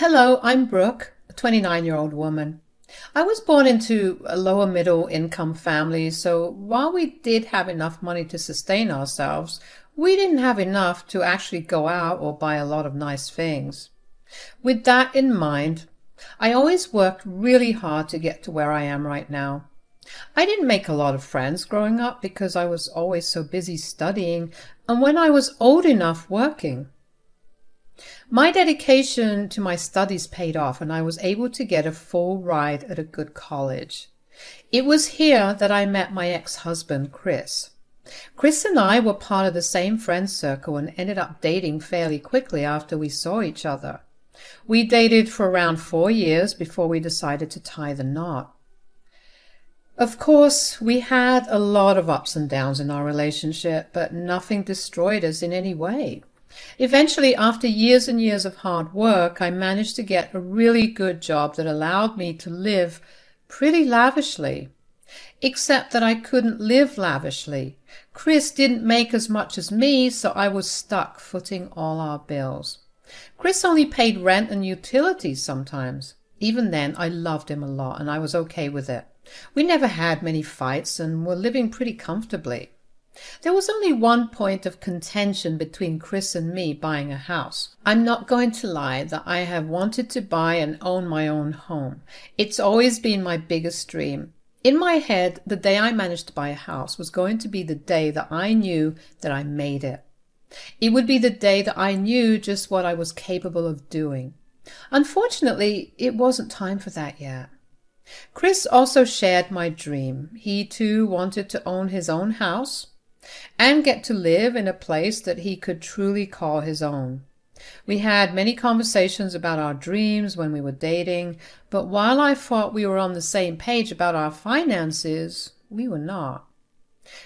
Hello, I'm Brooke, a 29-year-old woman. I was born into a lower middle income family, so while we did have enough money to sustain ourselves, we didn't have enough to actually go out or buy a lot of nice things. With that in mind, I always worked really hard to get to where I am right now. I didn't make a lot of friends growing up because I was always so busy studying and when I was old enough working. My dedication to my studies paid off and I was able to get a full ride at a good college. It was here that I met my ex-husband, Chris. Chris and I were part of the same friend circle and ended up dating fairly quickly after we saw each other. We dated for around 4 years before we decided to tie the knot. Of course, we had a lot of ups and downs in our relationship, but nothing destroyed us in any way. Eventually, after years and years of hard work, I managed to get a really good job that allowed me to live pretty lavishly. Except that I couldn't live lavishly. Chris didn't make as much as me, so I was stuck footing all our bills. Chris only paid rent and utilities sometimes. Even then, I loved him a lot and I was okay with it. We never had many fights and were living pretty comfortably. There was only one point of contention between Chris and me buying a house. I'm not going to lie that I have wanted to buy and own my own home. It's always been my biggest dream. In my head, the day I managed to buy a house was going to be the day that I knew that I made it. It would be the day that I knew just what I was capable of doing. Unfortunately, it wasn't time for that yet. Chris also shared my dream. He too wanted to own his own house and get to live in a place that he could truly call his own. We had many conversations about our dreams when we were dating, but while I thought we were on the same page about our finances, we were not.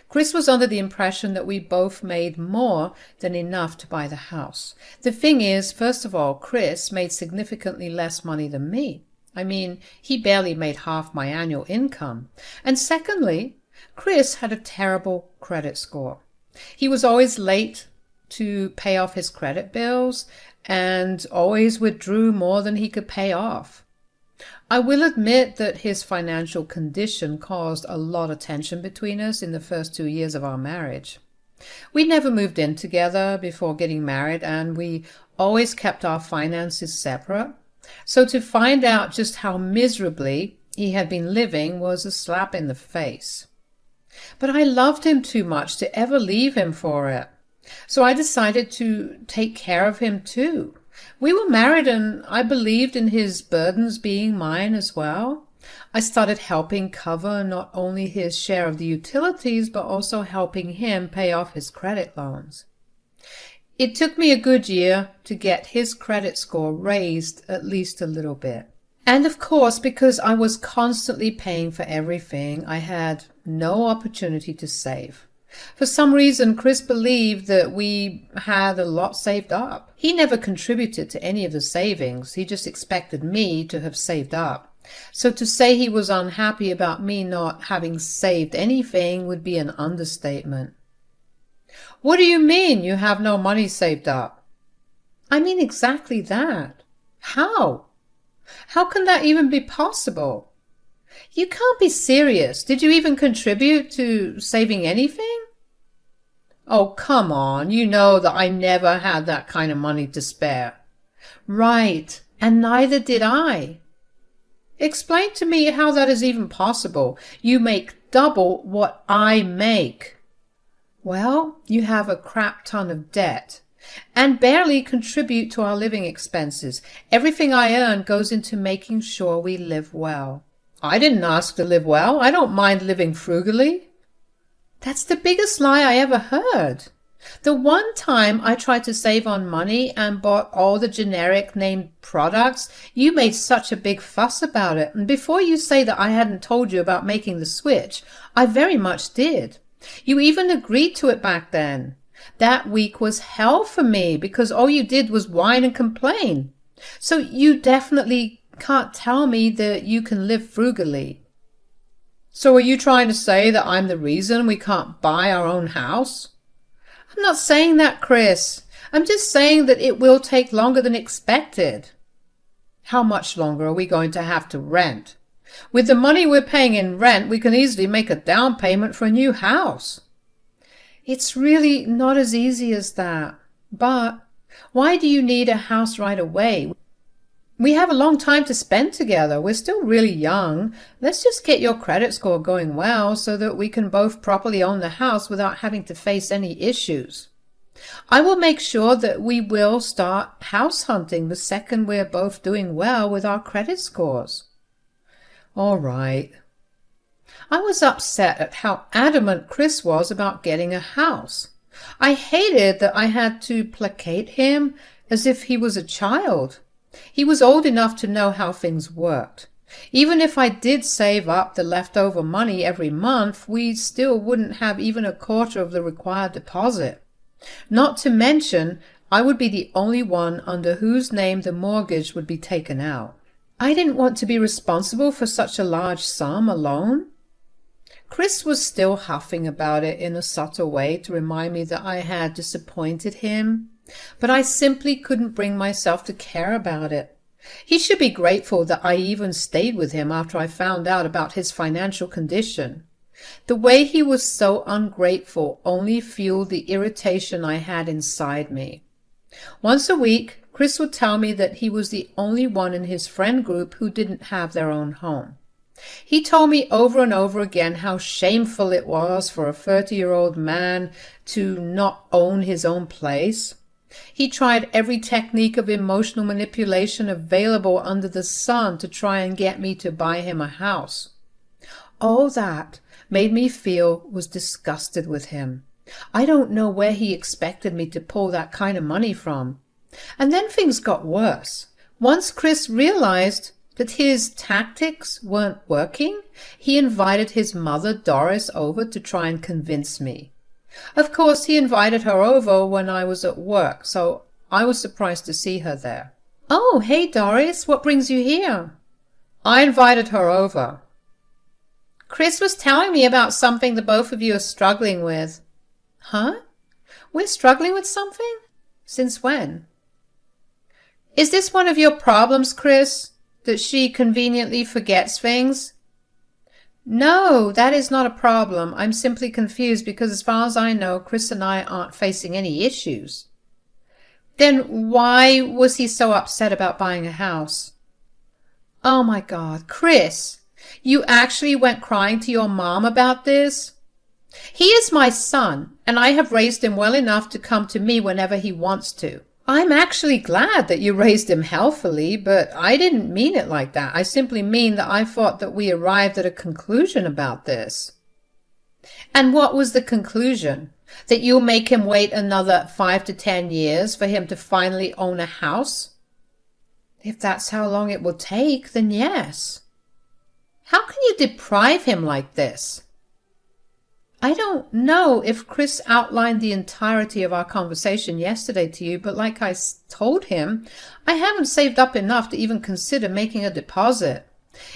Chris was under the impression that we both made more than enough to buy the house. The thing is, first of all, Chris made significantly less money than me. I mean, he barely made half my annual income. And secondly, Chris had a terrible credit score. He was always late to pay off his credit bills and always withdrew more than he could pay off. I will admit that his financial condition caused a lot of tension between us in the first 2 years of our marriage. We never moved in together before getting married and we always kept our finances separate. So to find out just how miserably he had been living was a slap in the face. But I loved him too much to ever leave him for it. So I decided to take care of him too. We were married and I believed in his burdens being mine as well. I started helping cover not only his share of the utilities, but also helping him pay off his credit loans. It took me a good year to get his credit score raised at least a little bit. And of course, because I was constantly paying for everything, I had no opportunity to save. For some reason, Chris believed that we had a lot saved up. He never contributed to any of the savings. He just expected me to have saved up. So to say he was unhappy about me not having saved anything would be an understatement. What do you mean you have no money saved up? I mean exactly that. How? How can that even be possible? You can't be serious. Did you even contribute to saving anything? Oh, come on. You know that I never had that kind of money to spare. Right, and neither did I. Explain to me how that is even possible. You make double what I make. Well, you have a crap ton of debt and barely contribute to our living expenses. Everything I earn goes into making sure we live well. I didn't ask to live well. I don't mind living frugally. That's the biggest lie I ever heard. The one time I tried to save on money and bought all the generic named products, you made such a big fuss about it. And before you say that I hadn't told you about making the switch, I very much did. You even agreed to it back then. That week was hell for me because all you did was whine and complain. So you definitely can't tell me that you can live frugally. So are you trying to say that I'm the reason we can't buy our own house? I'm not saying that, Chris. I'm just saying that it will take longer than expected. How much longer are we going to have to rent? With the money we're paying in rent, we can easily make a down payment for a new house. It's really not as easy as that. But why do you need a house right away? We have a long time to spend together. We're still really young. Let's just get your credit score going well so that we can both properly own the house without having to face any issues. I will make sure that we will start house hunting the second we're both doing well with our credit scores. All right. I was upset at how adamant Chris was about getting a house. I hated that I had to placate him as if he was a child. He was old enough to know how things worked. Even if I did save up the leftover money every month, we still wouldn't have even a quarter of the required deposit. Not to mention, I would be the only one under whose name the mortgage would be taken out. I didn't want to be responsible for such a large sum alone. Chris was still huffing about it in a subtle way to remind me that I had disappointed him, but I simply couldn't bring myself to care about it. He should be grateful that I even stayed with him after I found out about his financial condition. The way he was so ungrateful only fueled the irritation I had inside me. Once a week, Chris would tell me that he was the only one in his friend group who didn't have their own home. He told me over and over again how shameful it was for a 30-year-old man to not own his own place. He tried every technique of emotional manipulation available under the sun to try and get me to buy him a house. All that made me feel was disgusted with him. I don't know where he expected me to pull that kind of money from. And then things got worse. Once Chris realized that his tactics weren't working, he invited his mother, Doris, over to try and convince me. Of course, he invited her over when I was at work, so I was surprised to see her there. "Oh, hey, Doris, what brings you here?" "I invited her over." "Chris was telling me about something the both of you are struggling with." "Huh? We're struggling with something? Since when?" "Is this one of your problems, Chris? That she conveniently forgets things?" "No, that is not a problem. I'm simply confused because as far as I know, Chris and I aren't facing any issues." "Then why was he so upset about buying a house?" "Oh my God, Chris, you actually went crying to your mom about this?" "He is my son, and I have raised him well enough to come to me whenever he wants to." "I'm actually glad that you raised him healthily, but I didn't mean it like that. I simply mean that I thought that we arrived at a conclusion about this." "And what was the conclusion? That you'll make him wait another 5 to 10 years for him to finally own a house?" "If that's how long it will take, then yes." "How can you deprive him like this?" I don't know if Chris outlined the entirety of our conversation yesterday to you, but like I told him, I haven't saved up enough to even consider making a deposit.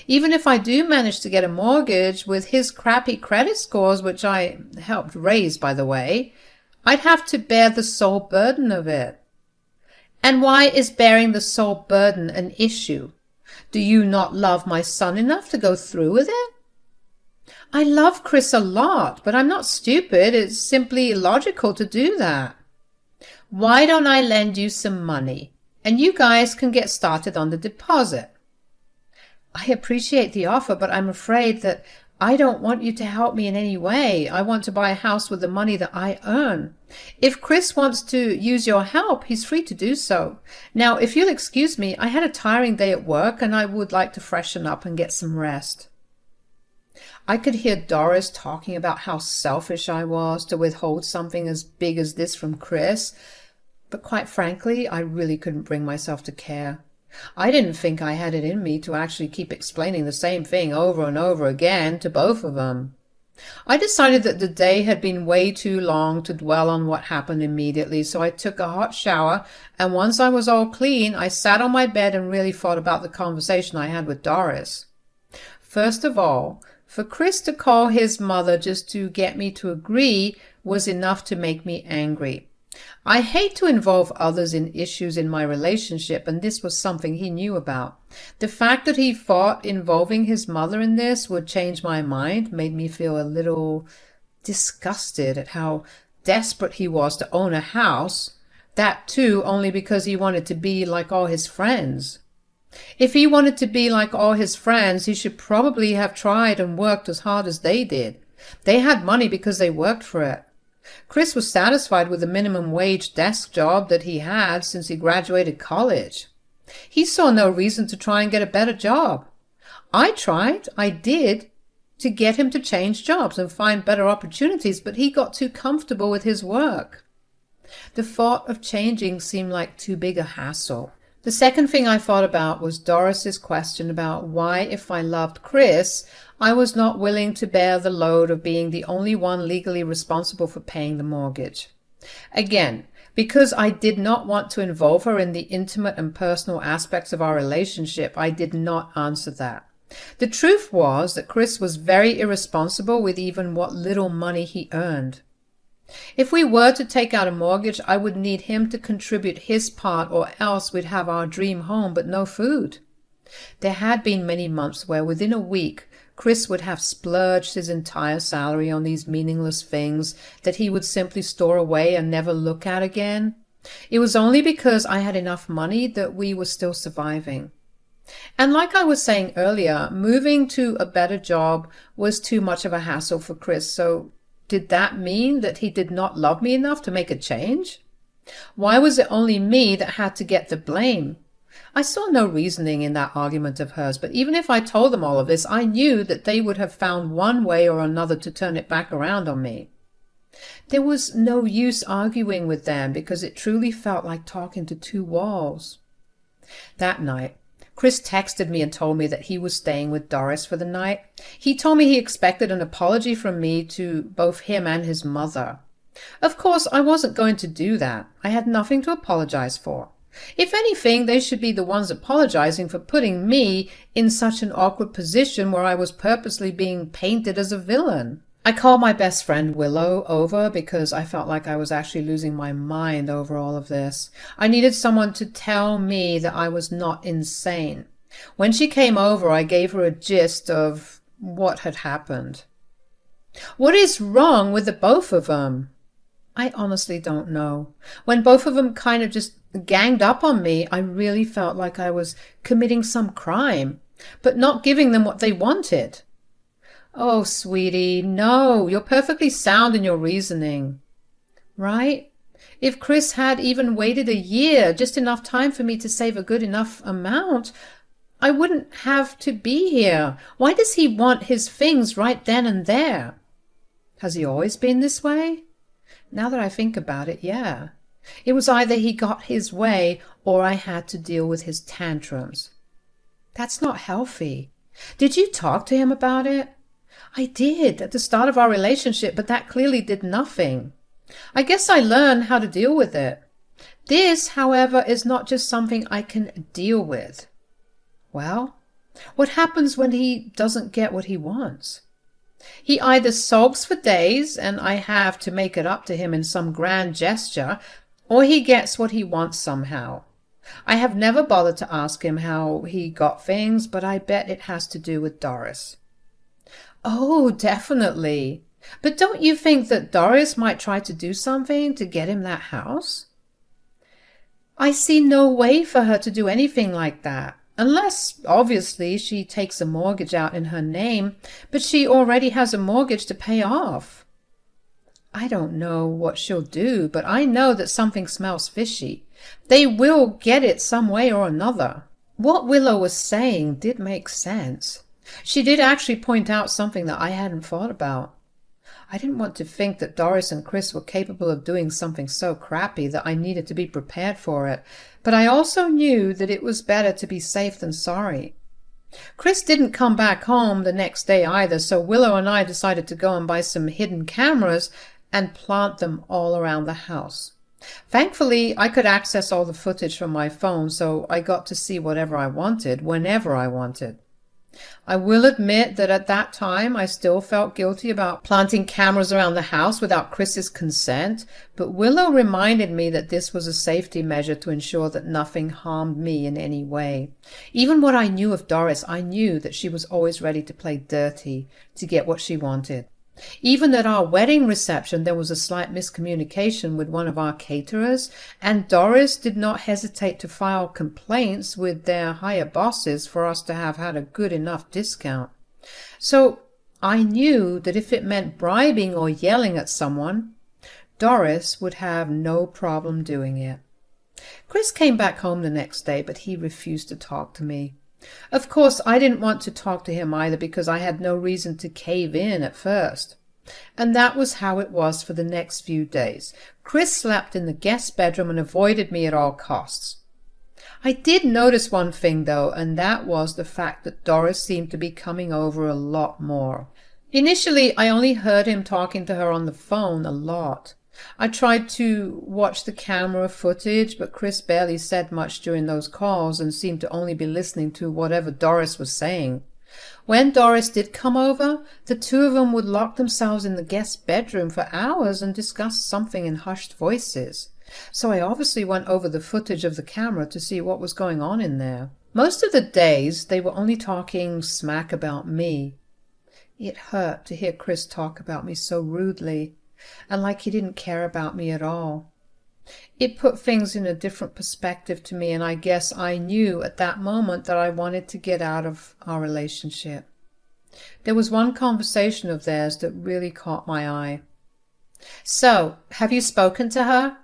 Even if I do manage to get a mortgage with his crappy credit scores, which I helped raise, by the way, I'd have to bear the sole burden of it. And why is bearing the sole burden an issue? Do you not love my son enough to go through with it? I love Chris a lot, but I'm not stupid. It's simply illogical to do that. Why don't I lend you some money, and you guys can get started on the deposit? I appreciate the offer, but I'm afraid that I don't want you to help me in any way. I want to buy a house with the money that I earn. If Chris wants to use your help, he's free to do so. Now, if you'll excuse me, I had a tiring day at work, and I would like to freshen up and get some rest. I could hear Doris talking about how selfish I was to withhold something as big as this from Chris, but quite frankly, I really couldn't bring myself to care. I didn't think I had it in me to actually keep explaining the same thing over and over again to both of them. I decided that the day had been way too long to dwell on what happened immediately, so I took a hot shower, and once I was all clean, I sat on my bed and really thought about the conversation I had with Doris. First of all, for Chris to call his mother just to get me to agree was enough to make me angry. I hate to involve others in issues in my relationship, and this was something he knew about. The fact that he thought involving his mother in this would change my mind made me feel a little disgusted at how desperate he was to own a house, that too only because he wanted to be like all his friends. If he wanted to be like all his friends, he should probably have tried and worked as hard as they did. They had money because they worked for it. Chris was satisfied with the minimum wage desk job that he had since he graduated college. He saw no reason to try and get a better job. I did, to get him to change jobs and find better opportunities, but he got too comfortable with his work. The thought of changing seemed like too big a hassle. The second thing I thought about was Doris's question about why, if I loved Chris, I was not willing to bear the load of being the only one legally responsible for paying the mortgage. Again, because I did not want to involve her in the intimate and personal aspects of our relationship, I did not answer that. The truth was that Chris was very irresponsible with even what little money he earned. If we were to take out a mortgage, I would need him to contribute his part, or else we'd have our dream home but no food. There had been many months where within a week Chris would have splurged his entire salary on these meaningless things that he would simply store away and never look at again. It was only because I had enough money that we were still surviving. And like I was saying earlier, moving to a better job was too much of a hassle for Chris, so did that mean that he did not love me enough to make a change? Why was it only me that had to get the blame? I saw no reasoning in that argument of hers, but even if I told them all of this, I knew that they would have found one way or another to turn it back around on me. There was no use arguing with them because it truly felt like talking to two walls. That night, Chris texted me and told me that he was staying with Doris for the night. He told me he expected an apology from me to both him and his mother. Of course, I wasn't going to do that. I had nothing to apologize for. If anything, they should be the ones apologizing for putting me in such an awkward position where I was purposely being painted as a villain. I called my best friend Willow over because I felt like I was actually losing my mind over all of this. I needed someone to tell me that I was not insane. When she came over, I gave her a gist of what had happened. What is wrong with the both of them? I honestly don't know. When both of them kind of just ganged up on me, I really felt like I was committing some crime, but not giving them what they wanted. Oh, sweetie, no, you're perfectly sound in your reasoning. Right? If Chris had even waited a year, just enough time for me to save a good enough amount, I wouldn't have to be here. Why does he want his things right then and there? Has he always been this way? Now that I think about it, yeah. It was either he got his way or I had to deal with his tantrums. That's not healthy. Did you talk to him about it? I did at the start of our relationship, but that clearly did nothing. I guess I learned how to deal with it. This, however, is not just something I can deal with. Well, what happens when he doesn't get what he wants? He either sulks for days, and I have to make it up to him in some grand gesture, or he gets what he wants somehow. I have never bothered to ask him how he got things, but I bet it has to do with Doris. Oh, definitely. But don't you think that Doris might try to do something to get him that house? I see no way for her to do anything like that. Unless, obviously, she takes a mortgage out in her name, but she already has a mortgage to pay off. I don't know what she'll do, but I know that something smells fishy. They will get it some way or another. What Willow was saying did make sense. She did actually point out something that I hadn't thought about. I didn't want to think that Doris and Chris were capable of doing something so crappy that I needed to be prepared for it, but I also knew that it was better to be safe than sorry. Chris didn't come back home the next day either, so Willow and I decided to go and buy some hidden cameras and plant them all around the house. Thankfully, I could access all the footage from my phone, so I got to see whatever I wanted, whenever I wanted. I will admit that at that time I still felt guilty about planting cameras around the house without Chris's consent, but Willow reminded me that this was a safety measure to ensure that nothing harmed me in any way. Even what I knew of Doris, I knew that she was always ready to play dirty to get what she wanted. Even at our wedding reception, there was a slight miscommunication with one of our caterers, and Doris did not hesitate to file complaints with their higher bosses for us to have had a good enough discount. So I knew that if it meant bribing or yelling at someone, Doris would have no problem doing it. Chris came back home the next day, but he refused to talk to me. Of course, I didn't want to talk to him either because I had no reason to cave in at first. And that was how it was for the next few days. Chris slept in the guest bedroom and avoided me at all costs. I did notice one thing, though, and that was the fact that Doris seemed to be coming over a lot more. Initially, I only heard him talking to her on the phone a lot. I tried to watch the camera footage, but Chris barely said much during those calls and seemed to only be listening to whatever Doris was saying. When Doris did come over, the two of them would lock themselves in the guest bedroom for hours and discuss something in hushed voices. So I obviously went over the footage of the camera to see what was going on in there. Most of the days, they were only talking smack about me. It hurt to hear Chris talk about me so rudely, and like he didn't care about me at all. It put things in a different perspective to me, and I guess I knew at that moment that I wanted to get out of our relationship. There was one conversation of theirs that really caught my eye. "So, have you spoken to her?"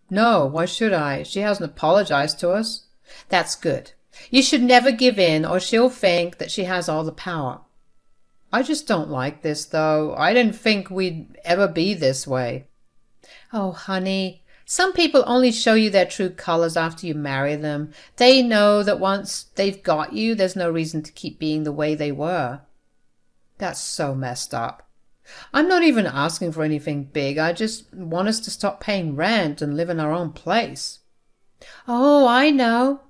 "No, why should I? She hasn't apologized to us." "That's good. You should never give in, or she'll think that she has all the power." "I just don't like this, though. I didn't think we'd ever be this way." "Oh, honey, some people only show you their true colors after you marry them. They know that once they've got you, there's no reason to keep being the way they were." That's so messed up. I'm not even asking for anything big. I just want us to stop paying rent and live in our own place. "Oh, I know.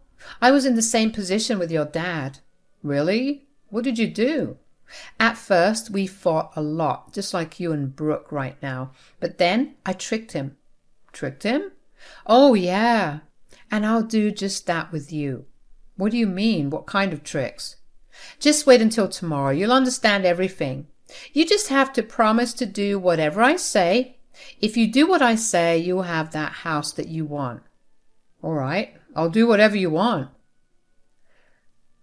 I was in the same position with your dad." "Really? What did you do?" "At first, we fought a lot, just like you and Brooke right now. But then I tricked him." "Tricked him?" "Oh, yeah. And I'll do just that with you." "What do you mean? What kind of tricks?" "Just wait until tomorrow. You'll understand everything. You just have to promise to do whatever I say. If you do what I say, you'll have that house that you want." "All right. I'll do whatever you want."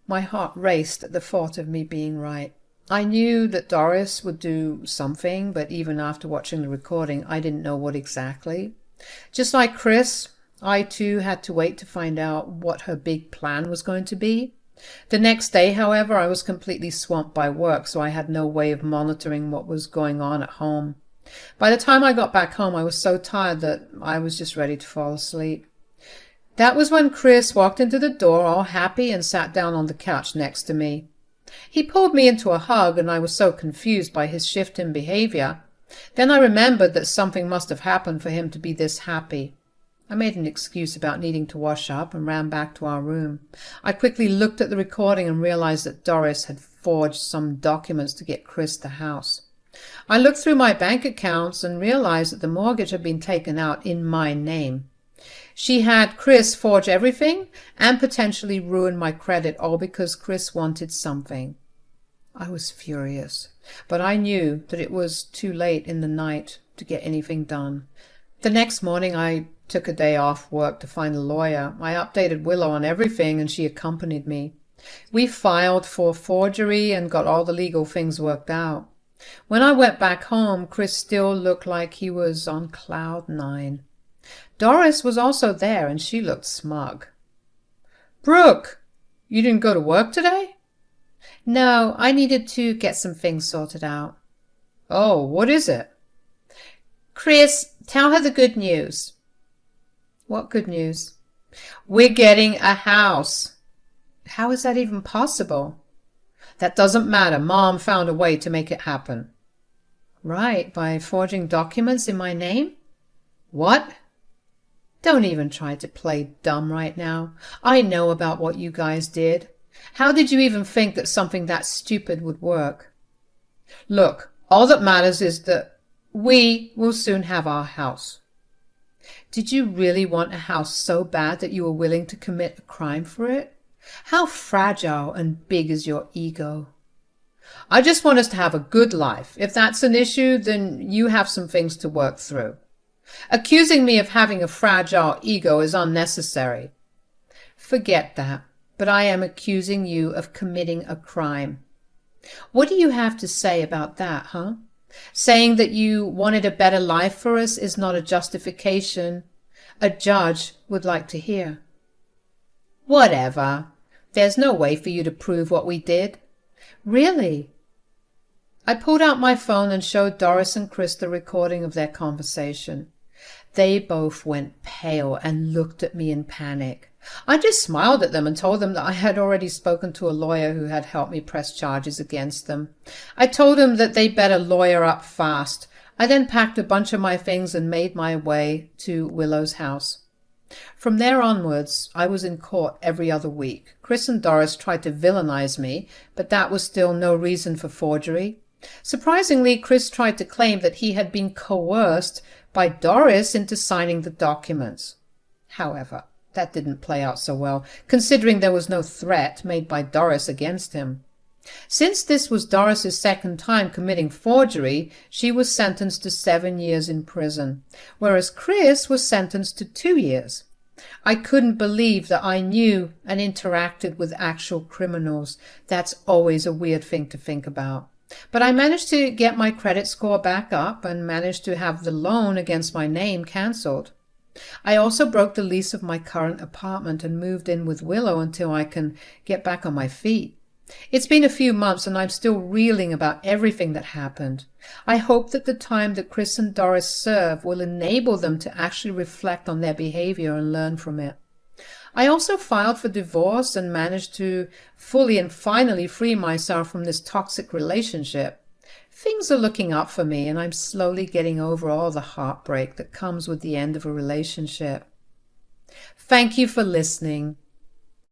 My heart raced at the thought of me being right. I knew that Doris would do something, but even after watching the recording, I didn't know what exactly. Just like Chris, I too had to wait to find out what her big plan was going to be. The next day, however, I was completely swamped by work, so I had no way of monitoring what was going on at home. By the time I got back home, I was so tired that I was just ready to fall asleep. That was when Chris walked into the door all happy and sat down on the couch next to me. He pulled me into a hug, and I was so confused by his shift in behavior. Then I remembered that something must have happened for him to be this happy. I made an excuse about needing to wash up and ran back to our room. I quickly looked at the recording and realized that Doris had forged some documents to get Chris the house. I looked through my bank accounts and realized that the mortgage had been taken out in my name. She had Chris forge everything and potentially ruin my credit, all because Chris wanted something. I was furious, but I knew that it was too late in the night to get anything done. The next morning I took a day off work to find a lawyer. I updated Willow on everything, and she accompanied me. We filed for forgery and got all the legal things worked out. When I went back home, Chris still looked like he was on cloud 9. Doris was also there, and she looked smug. "Brooke, you didn't go to work today?" "No, I needed to get some things sorted out." "Oh, what is it?" "Chris, tell her the good news." "What good news?" "We're getting a house." "How is that even possible?" "That doesn't matter. Mom found a way to make it happen." "Right, by forging documents in my name?" "What?" "Don't even try to play dumb right now. I know about what you guys did. How did you even think that something that stupid would work? Look, all that matters is that we will soon have our house. Did you really want a house so bad that you were willing to commit a crime for it? How fragile and big is your ego? I just want us to have a good life. If that's an issue, then you have some things to work through. Accusing me of having a fragile ego is unnecessary. Forget that, but I am accusing you of committing a crime. What do you have to say about that, huh? Saying that you wanted a better life for us is not a justification a judge would like to hear. Whatever. There's no way for you to prove what we did. Really? I pulled out my phone and showed Doris and Chris the recording of their conversation. They both went pale and looked at me in panic. I just smiled at them and told them that I had already spoken to a lawyer who had helped me press charges against them. I told them that they better lawyer up fast. I then packed a bunch of my things and made my way to Willow's house. From there onwards, I was in court every other week. Chris and Doris tried to villainize me, but that was still no reason for forgery. Surprisingly, Chris tried to claim that he had been coerced by Doris into signing the documents. However, that didn't play out so well, considering there was no threat made by Doris against him. Since this was Doris's second time committing forgery, she was sentenced to 7 years in prison, whereas Chris was sentenced to 2 years. I couldn't believe that I knew and interacted with actual criminals. That's always a weird thing to think about. But I managed to get my credit score back up and managed to have the loan against my name cancelled. I also broke the lease of my current apartment and moved in with Willow until I can get back on my feet. It's been a few months and I'm still reeling about everything that happened. I hope that the time that Chris and Doris serve will enable them to actually reflect on their behavior and learn from it. I also filed for divorce and managed to fully and finally free myself from this toxic relationship. Things are looking up for me and I'm slowly getting over all the heartbreak that comes with the end of a relationship. Thank you for listening.